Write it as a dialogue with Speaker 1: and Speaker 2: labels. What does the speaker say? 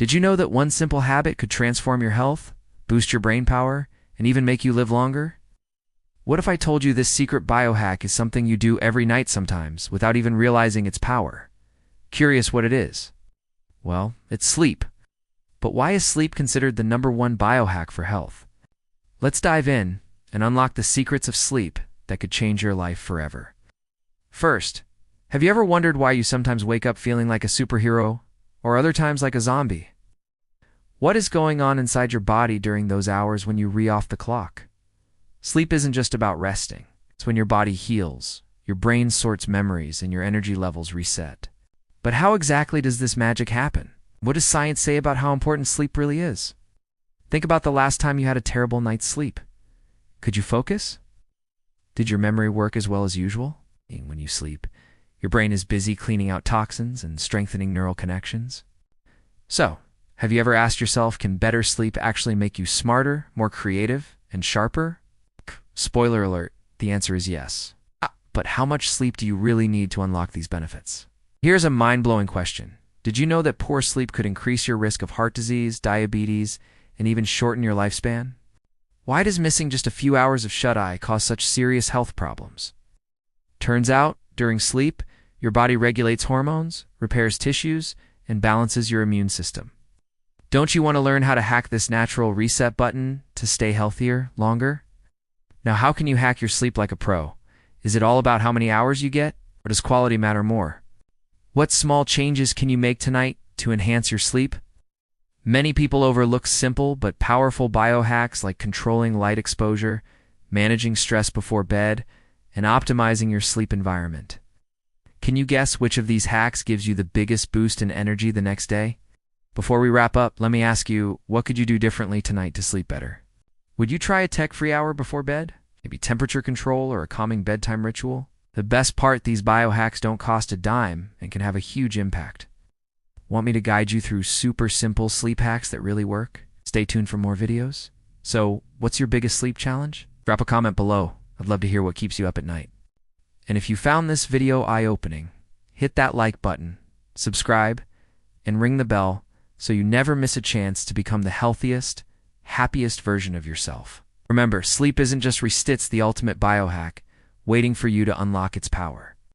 Speaker 1: Did you know that one simple habit could transform your health, boost your brain power, and even make you live longer? What if I told you this secret biohack is something you do every night sometimes without even realizing its power? Curious what it is? Well, it's sleep. But why is sleep considered the #1 biohack for health? Let's dive in and unlock the secrets of sleep that could change your life forever. First, have you ever wondered why you sometimes wake up feeling like a superhero or other times like a zombie? What is going on inside your body during those hours when you re-off the clock? Sleep isn't just about resting. It's when your body heals, your brain sorts memories, and your energy levels reset. But how exactly does this magic happen? What does science say about how important sleep really is? Think about the last time you had a terrible night's sleep. Could you focus? Did your memory work as well as usual? When you sleep, your brain is busy cleaning out toxins and strengthening neural connections. So, have you ever asked yourself, can better sleep actually make you smarter, more creative, and sharper? Spoiler alert, the answer is yes. But how much sleep do you really need to unlock these benefits? Here's a mind-blowing question. Did you know that poor sleep could increase your risk of heart disease, diabetes, and even shorten your lifespan? Why does missing just a few hours of shut-eye cause such serious health problems? Turns out, during sleep, your body regulates hormones, repairs tissues, and balances your immune system. Don't you want to learn how to hack this natural reset button to stay healthier longer? Now, how can you hack your sleep like a pro? Is it all about how many hours you get, or does quality matter more? What small changes can you make tonight to enhance your sleep? Many people overlook simple but powerful biohacks like controlling light exposure, managing stress before bed, and optimizing your sleep environment. Can you guess which of these hacks gives you the biggest boost in energy the next day? Before we wrap up, let me ask you, what could you do differently tonight to sleep better? Would you try a tech-free hour before bed? Maybe temperature control or a calming bedtime ritual? The best part, these biohacks don't cost a dime and can have a huge impact. Want me to guide you through super simple sleep hacks that really work? Stay tuned for more videos. So, what's your biggest sleep challenge? Drop a comment below. I'd love to hear what keeps you up at night. And if you found this video eye-opening, hit that like button, subscribe, and ring the bell so you never miss a chance to become the healthiest, happiest version of yourself. Remember, sleep isn't just the ultimate biohack, waiting for you to unlock its power.